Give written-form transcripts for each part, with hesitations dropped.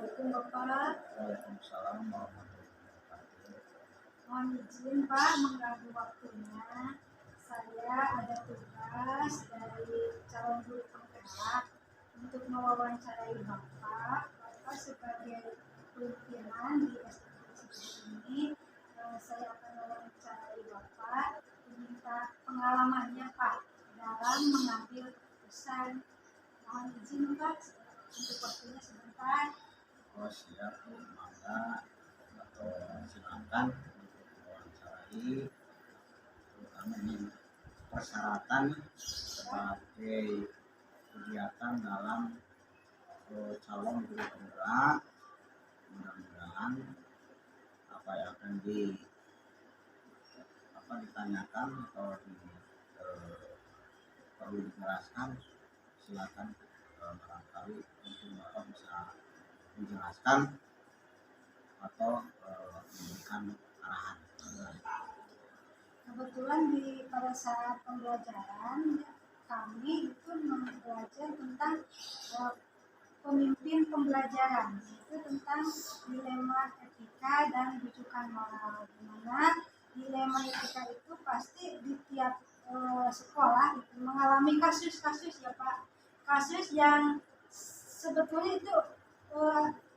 Assalamualaikum Bapak. Waalaikumsalam warahmatullahi wabarakatuh. Mohon izin Pak mengganggu waktunya. Saya ada tugas dari calon guru penggerak untuk mewawancarai Bapak. Bapak sebagai pimpinan di institusi ini, saya akan mewawancarai Bapak, meminta pengalamannya Pak dalam mengambil keputusan. Mohon izin Pak untuk waktunya sebentar. Oh siap, maka atau silakan untuk mewawancarai, terutama ini persyaratan sebagai kegiatan dalam calon guru penggerak. Mudah-mudahan apa yang akan ditanyakan atau perlu dijelaskan, silakan barangkali mungkin Bapak bisa menjelaskan atau memberikan arahan. Kebetulan pada saat pembelajaran kami itu belajar tentang pemimpin pembelajaran, itu tentang dilema etika dan rujukan moral. Di mana dilema etika itu pasti di tiap sekolah itu mengalami kasus-kasus ya Pak, kasus yang sebetulnya itu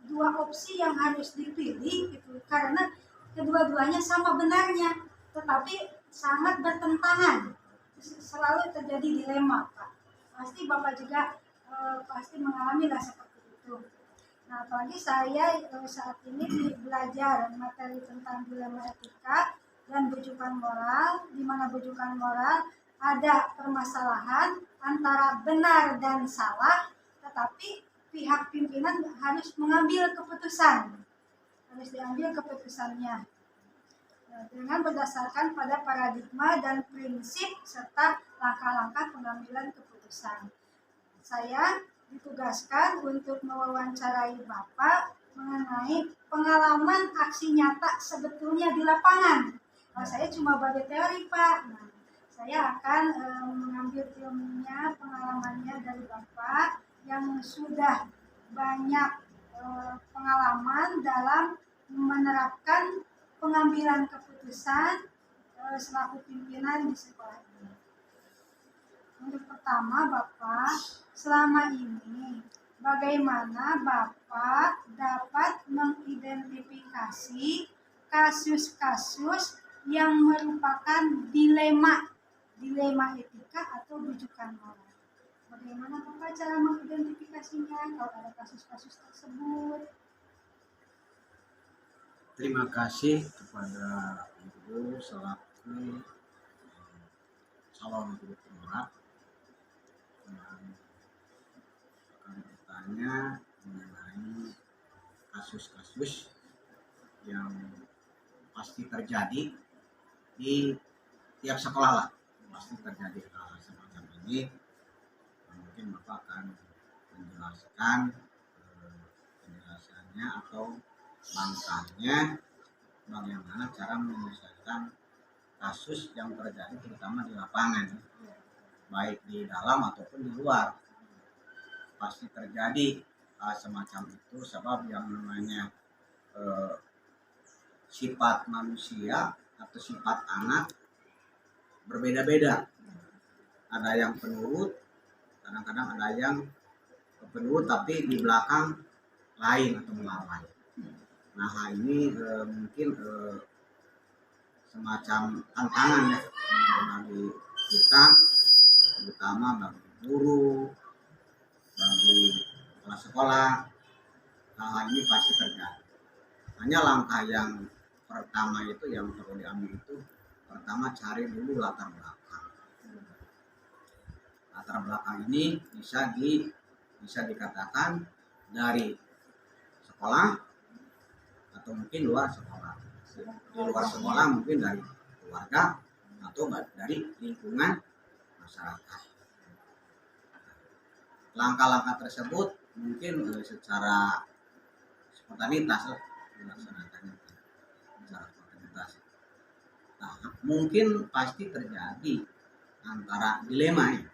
dua opsi yang harus dipilih gitu, karena kedua-duanya sama benarnya tetapi sangat bertentangan, selalu terjadi dilema Pak. Pasti Bapak juga pasti mengalami lah seperti itu. Nah, apalagi saya saat ini belajar materi tentang dilema etika dan rujukan moral, di mana rujukan moral ada permasalahan antara benar dan salah, tetapi pihak pimpinan harus mengambil keputusan, harus diambil keputusannya dengan berdasarkan pada paradigma dan prinsip serta langkah-langkah pengambilan keputusan. Saya ditugaskan untuk mewawancarai Bapak mengenai pengalaman aksi nyata sebetulnya di lapangan. Saya cuma bagi teori Pak. Nah, saya akan mengambil ilmunya, pengalamannya dari Bapak yang sudah banyak pengalaman dalam menerapkan pengambilan keputusan selaku pimpinan di sekolah ini. Untuk pertama Bapak, selama ini bagaimana Bapak dapat mengidentifikasi kasus-kasus yang merupakan dilema etika atau rujukan moral? Bagaimana Bapak cara mengidentifikasinya kalau ada kasus-kasus tersebut? Terima kasih kepada Ibu selaku calon guru penggerak yang akan bertanya mengenai kasus-kasus yang pasti terjadi di tiap sekolah lah, pasti terjadi hal semacam ini. Mungkin Bapak akan menjelaskan penjelasannya atau langkahnya bagaimana cara menyelesaikan kasus yang terjadi terutama di lapangan, baik di dalam ataupun di luar. Pasti terjadi semacam itu, sebab yang namanya sifat manusia atau sifat anak berbeda-beda. Ada yang penurut, kadang-kadang ada yang penurut tapi di belakang lain atau melalai. Nah, hal ini mungkin semacam tantangan ya bagi kita, terutama bagi guru, bagi kepala sekolah. Hal ini pasti terjadi. Hanya langkah yang pertama itu yang perlu diambil itu, pertama cari dulu latar belakang. Latar belakang ini bisa dikatakan dari sekolah atau mungkin luar sekolah. Di luar sekolah mungkin dari keluarga atau dari lingkungan masyarakat. Langkah-langkah tersebut mungkin secara spontanitas dilaksanakannya secara spontanitas. Nah, mungkin pasti terjadi antara dilema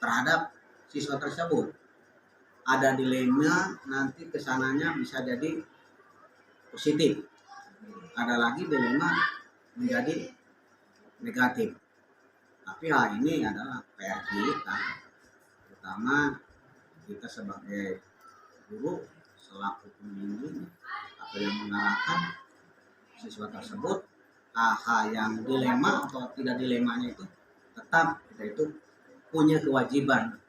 terhadap siswa tersebut. ada dilema nanti kesananya bisa jadi positif, ada lagi dilema menjadi negatif. Tapi hal ini adalah PR kita, terutama kita sebagai guru selaku pembimbing atau yang mengarahkan siswa tersebut, hal yang dilema atau tidak dilemanya itu tetap kita itu punya kewajiban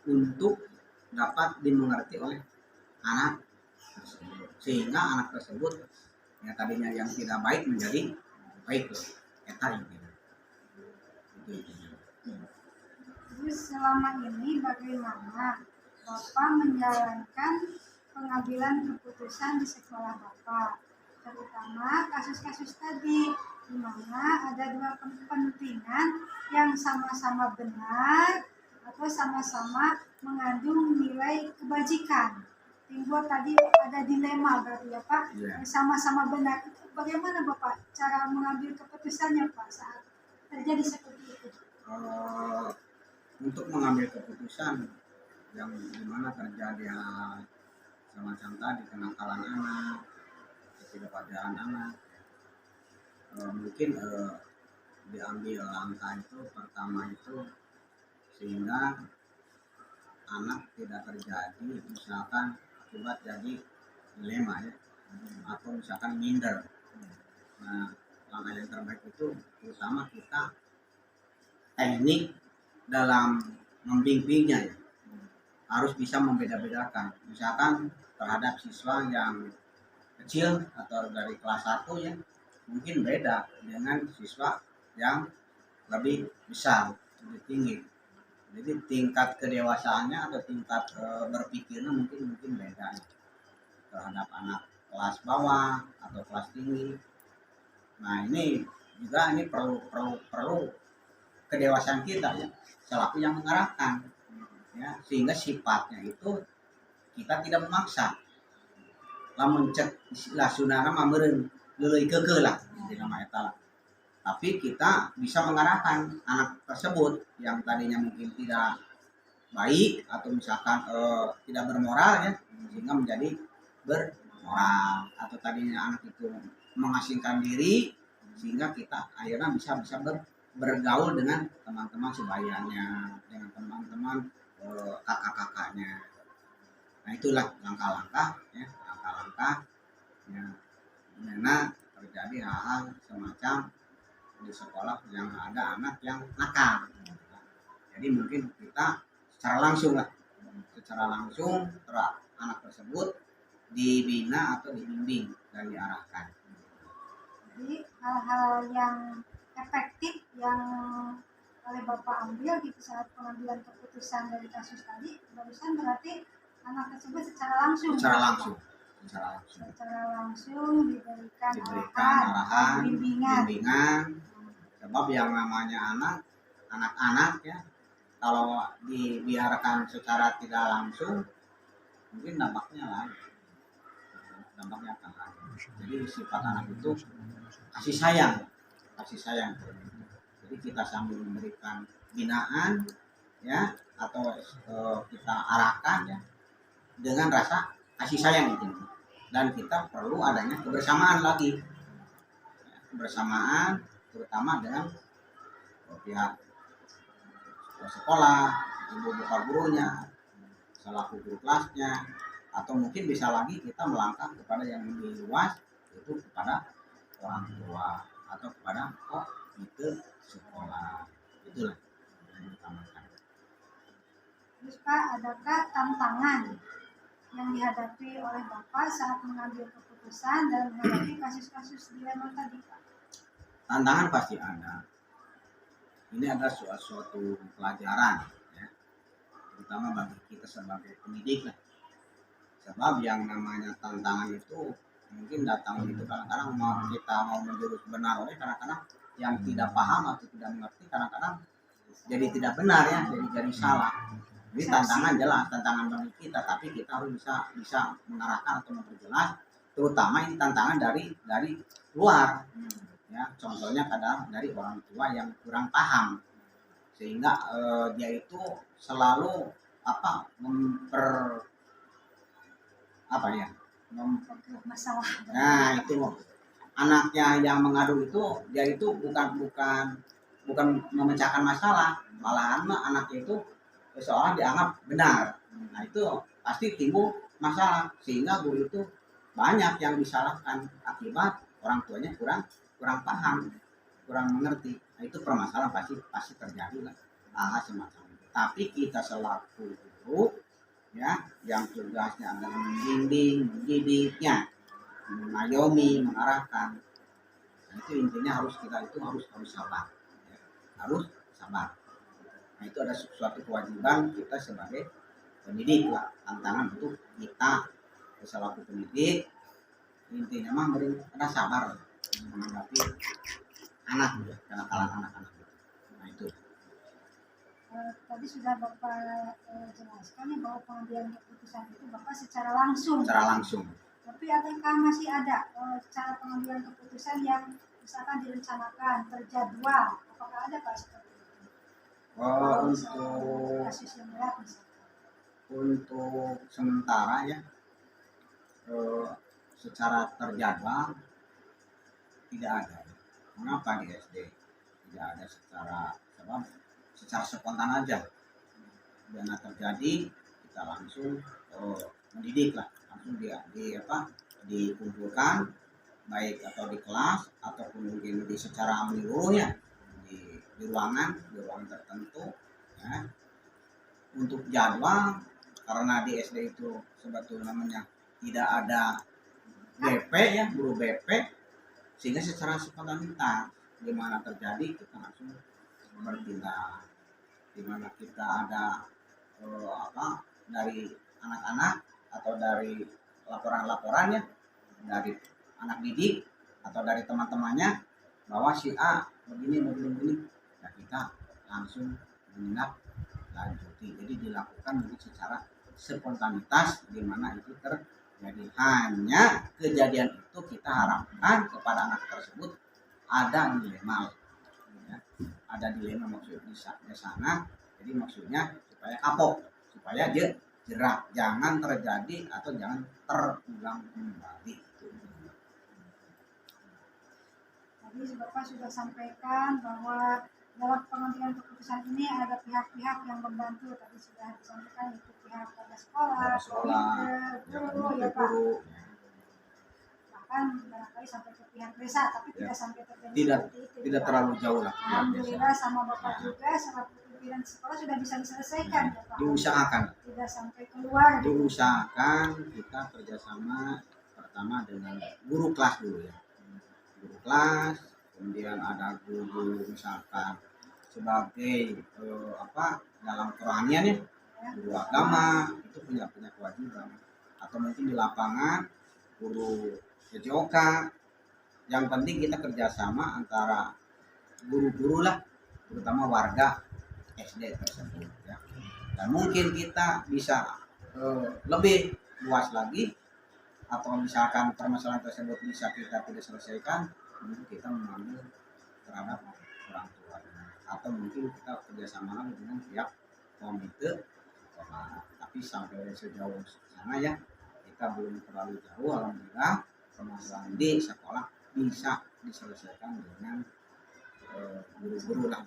untuk dapat dimengerti oleh anak tersebut, sehingga anak tersebut yang tadinya yang tidak baik menjadi baik loh. Eta intinya. Jadi selama ini bagaimana Bapak menjalankan pengambilan keputusan di sekolah Bapak, terutama kasus-kasus tadi di mana ada dua kepentingan yang sama-sama benar atau sama-sama mengandung nilai kebajikan. Timbul tadi ada dilema berarti ya Pak, Iya. sama-sama benar. Itu bagaimana Bapak cara mengambil keputusannya Pak saat terjadi seperti itu? Untuk mengambil keputusan yang dimana terjadi hal semacam tadi, kenakalan anak, ketidakpatuhan anak, mungkin diambil langkah itu pertama itu sehingga anak tidak terjadi misalkan akibat jadi dilema ya, atau misalkan minder. Nah, langkah yang terbaik itu terutama kita teknik dalam membimbingnya ya, harus bisa membeda-bedakan. Misalkan terhadap siswa yang kecil atau dari kelas 1 ya, mungkin beda dengan siswa yang lebih besar, lebih tinggi. Jadi tingkat kedewasaannya atau tingkat berpikirnya mungkin beda ya, terhadap anak kelas bawah atau kelas tinggi. Nah, ini juga ini perlu kedewasaan kita ya, selaku yang mengarahkan ya, sehingga sifatnya itu kita tidak memaksa. Lamun cek istilah Sundana mah meureun leuleui keukeuh lah di nama eta. Tapi kita bisa mengarahkan anak tersebut yang tadinya mungkin tidak baik atau misalkan tidak bermoral ya, sehingga menjadi bermoral, atau tadinya anak itu mengasingkan diri sehingga kita akhirnya bisa bergaul dengan teman-teman sebayanya, dengan teman-teman kakak-kakaknya. Nah, itulah langkah-langkah ya, dimana terjadi hal-hal semacam di sekolah yang ada anak yang nakal. Jadi mungkin kita secara langsung anak tersebut dibina atau dibimbing dan diarahkan. Jadi hal-hal yang efektif yang oleh Bapak ambil di saat pengambilan keputusan dari kasus tadi barusan berarti anak tersebut secara langsung diberikan arahan, bimbingan. Sebab yang namanya anak-anak ya, kalau dibiarkan secara tidak langsung mungkin dampaknya akan lain. Jadi sifat anak itu kasih sayang. Jadi kita sambil memberikan binaan ya, atau kita arahkan ya dengan rasa kasih sayang itu. Dan kita perlu adanya kebersamaan lagi, kebersamaan terutama dengan pihak sekolah, ibu bapak gurunya, selaku guru kelasnya, atau mungkin bisa lagi kita melangkah kepada yang lebih luas, yaitu kepada orang tua atau kepada komite sekolah. Itulah yang utamakan. Terus Pak, adakah tantangan yang dihadapi oleh Bapak saat mengambil keputusan dan menghadapi kasus-kasus dilema tadi Pak? Tantangan pasti ada. Ini adalah suatu pelajaran ya, terutama bagi kita sebagai pendidik lah. Sebab yang namanya tantangan itu mungkin datang itu kadang-kadang kita mau menjurus benar, oleh kadang-kadang yang tidak paham atau tidak mengerti kadang-kadang jadi tidak benar ya, jadi salah. Jadi tantangan jelas, tantangan bagi kita, tapi kita harus bisa mengarahkan atau memperjelas, terutama ini tantangan dari luar ya, contohnya kadang dari orang tua yang kurang paham, sehingga dia itu selalu apa ya, masalah. nah itu anaknya yang mengadu itu dia itu bukan memecahkan masalah, malahan anaknya itu seolah dianggap benar. Nah itu pasti timbul masalah sehingga guru itu banyak yang disalahkan akibat orang tuanya kurang paham, kurang mengerti. Nah itu permasalahan pasti terjadi lah hal semacam itu. Tapi kita selaku guru ya yang tugasnya adalah membimbing, mendidiknya, mengayomi, mengarahkan. Nah, itu intinya kita itu harus sabar, ya. Harus sabar. Nah itu ada suatu kewajiban kita sebagai pendidik lah, tantangan untuk kita selaku pendidik intinya mah ada sabar menghadapi anak ya, kenakalan anak-anak. Nah itu. Tadi sudah Bapak jelaskan ya bahwa pengambilan keputusan itu Bapak secara langsung. Secara langsung. Tapi apakah masih ada cara pengambilan keputusan yang misalkan direncanakan, terjadwal? Apakah ada Pak seperti itu? Untuk kasus yang berat misalkan. Untuk sementara ya secara terjadwal tidak ada. Mengapa di SD tidak ada secara spontan aja? Dana terjadi kita langsung mendidik lah, langsung dikumpulkan baik atau di kelas ataupun mungkin secara menyeluruh ya di ruangan tertentu ya. Untuk jadwal karena di SD itu sebetulnya namanya tidak ada BP ya, guru BP, sehingga secara spontanitas di mana terjadi kita langsung bertindak, di mana kita ada dari anak-anak atau dari laporan-laporannya dari anak didik atau dari teman-temannya bahwa si A begini, ya kita langsung menindak lanjuti. Jadi dilakukan secara spontanitas di mana itu terjadi. Hanya kejadian itu kita harapkan kepada anak tersebut ada dilema, ya. Ada dilema maksudnya di sana. Jadi maksudnya supaya kapok, supaya dia jerak, jangan terjadi atau jangan terulang kembali. Tadi Bapak sudah sampaikan bahwa dalam pengambilan keputusan ini ada pihak-pihak yang membantu. Tadi sudah disampaikan itu pihak pada sekolah, guru, ya Pak. Bahkan barangkali sampai ke pihak desa, tapi Ya. tidak sampai terjadi tidak terlalu jauh lah. Alhamdulillah sama Bapak juga selaku pimpinan sekolah sudah bisa diselesaikan ya Pak. Diusahakan. Tidak sampai keluar. Diusahakan kita kerjasama pertama dengan guru kelas dulu ya. Guru kelas, kemudian ada guru misalkan sebagai dalam kerohanian ya, guru agama itu punya kewajiban, atau mungkin di lapangan guru PJOK. Yang penting kita kerjasama antara guru-guru lah, terutama warga SD tersebut ya. Dan mungkin kita bisa lebih luas lagi, atau misalkan permasalahan tersebut bisa kita tidak selesaikan, mungkin kita mengambil terhadap orang tua, atau mungkin kita kerjasama lagi dengan pihak komite sekolah. Tapi sampai sejauh sana ya kita belum terlalu jauh. Alhamdulillah permasalahan di sekolah bisa diselesaikan dengan guru-guru lah.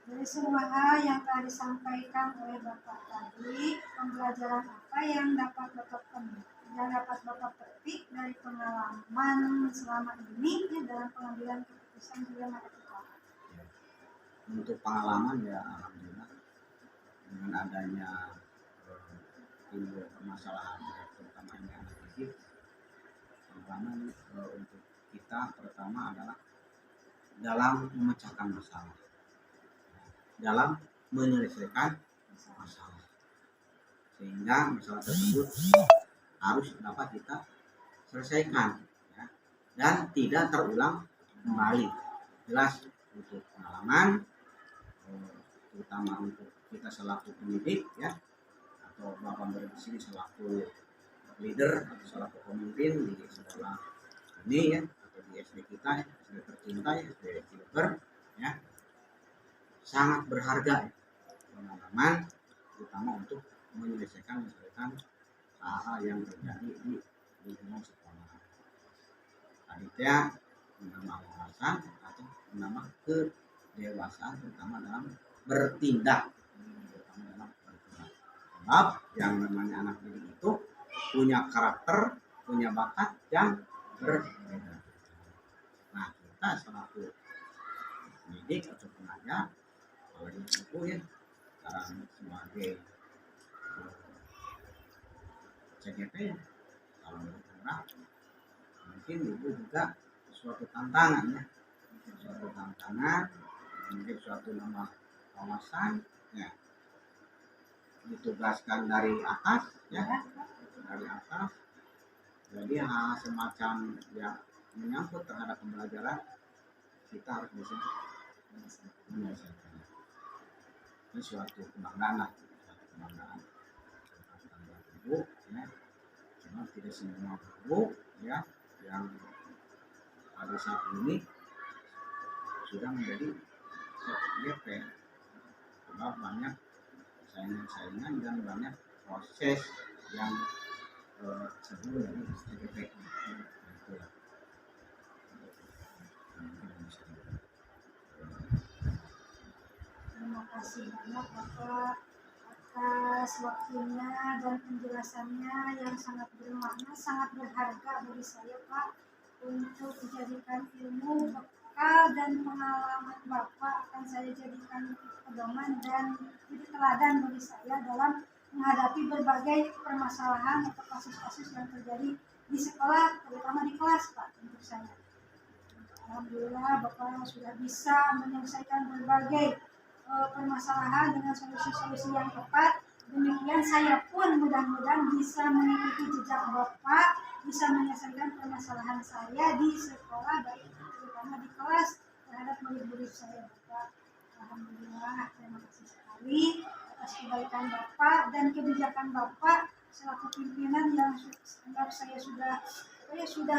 Dari semua hal yang telah disampaikan oleh Bapak tadi, pembelajaran apa yang dapat Bapak petik dari pengalaman selama ini ya, dalam pengambilan keputusan di masa sekolah? Untuk pengalaman ya alhamdulillah dengan adanya timbul permasalahan terutama ini anak didik, pengalaman untuk kita pertama adalah dalam memecahkan masalah, dalam menyelesaikan masalah, sehingga masalah tersebut harus dapat kita selesaikan ya, dan tidak terulang kembali. Jelas untuk pengalaman terutama untuk kita selaku pendidik ya, atau Bapak di sini selaku leader atau selaku pemimpin di sekolah ini ya, atau di SD kita ya, SD tercinta ya, SD Silver ya, sangat berharga ya, pengalaman terutama untuk menyelesaikan hal-hal yang terjadi di lingkungan sekolah. Aditya menambah wawasan atau menambah kedewasaan terutama dalam bertindak. Sebab yang namanya anak didik itu punya karakter, punya bakat yang berbeda. Nah, kita selaku pendidik atau pengajar, apalagi ibu ya, sekarang sebagai CGP, kalau bergerak, mungkin ibu juga suatu tantangan ya, suatu tantangan, mungkin suatu nama wawasan, ya, ditugaskan dari atas, ya, dari atas. Jadi hal semacam yang menyangkut terhadap pembelajaran kita harus bisa menyelesaikan. Ini suatu kebanggaan lah, suatu kebanggaan tentang ibu, ya. Cuma tidak semua guru ya yang pada saat ini sudah menjadi CGP, sebab banyak saingan-saingan dan banyak proses yang sebelum dari CGP. Terima kasih banyak Bapak atas waktunya dan penjelasannya yang sangat bermakna, sangat berharga bagi saya Pak, untuk dijadikan ilmu bekal dan pengalaman Bapak akan saya jadikan pedoman dan jadi teladan bagi saya dalam menghadapi berbagai permasalahan atau kasus-kasus yang terjadi di sekolah, terutama di kelas Pak, untuk saya. Alhamdulillah Bapak sudah bisa menyelesaikan berbagai permasalahan dengan solusi-solusi yang tepat. Demikian saya pun mudah-mudahan bisa mengikuti jejak Bapak, bisa menyelesaikan permasalahan saya di sekolah, baik terutama di kelas terhadap murid-murid saya Bapak. Alhamdulillah, terima kasih sekali atas kebaikan Bapak dan kebijakan Bapak selaku pimpinan yang anggap saya sudah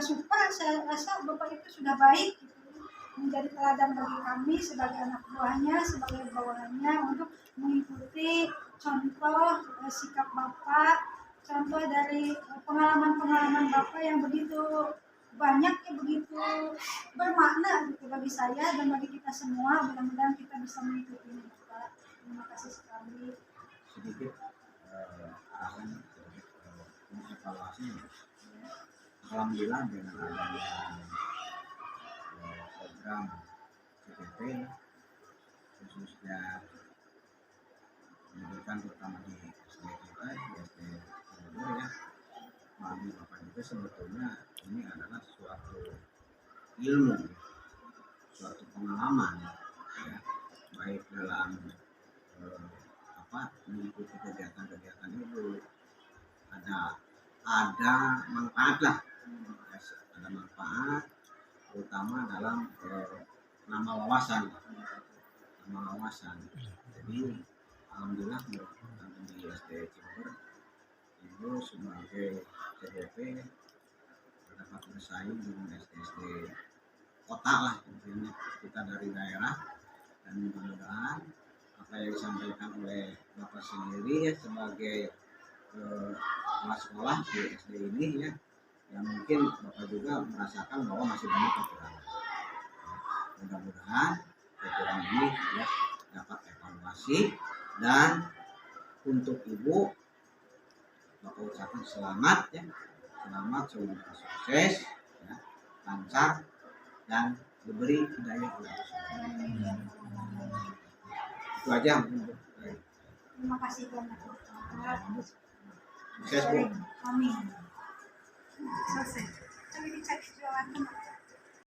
suka. Saya rasa Bapak itu sudah baik gitu, menjadi teladan bagi kami sebagai anak buahnya, sebagai bawahannya untuk mengikuti contoh sikap Bapak, contoh dari pengalaman-pengalaman Bapak yang begitu banyak, yang begitu bermakna gitu bagi saya dan bagi kita semua. Mudah-mudahan kita bisa mengikutinya Bapak. Terima kasih sekali. Sedikit arahan evaluasi. Alhamdulillah dengan adanya program CGP khususnya pendidikan terutama di SD kita, di SD Cirebon ya, bagi Bapak juga sebetulnya ini adalah suatu ilmu, suatu pengalaman ya, baik dalam mengikuti kegiatan-kegiatan itu ada manfaat lah, ada manfaat terutama dalam nama wawasan. Jadi alhamdulillah di SD Cirebon itu sebagai CGP dapat bersaing dengan SD kota lah, intinya kita dari daerah, dan mudah-mudahan apa yang disampaikan oleh Bapak sendiri ya sebagai kepala sekolah di SD ini ya, yang mungkin Bapak juga merasakan bahwa masih banyak kekurangan. Mudah-mudahan kekurangan ini ya dapat evaluasi, dan untuk Ibu Bapak ucapkan selamat ya, selamat semoga sukses ya, lancar dan diberi hidayah oleh Allah. Itu aja. Terima kasih banyak Bapak. Sukses Bu. Amin. Selesai. Coba dicek jualan.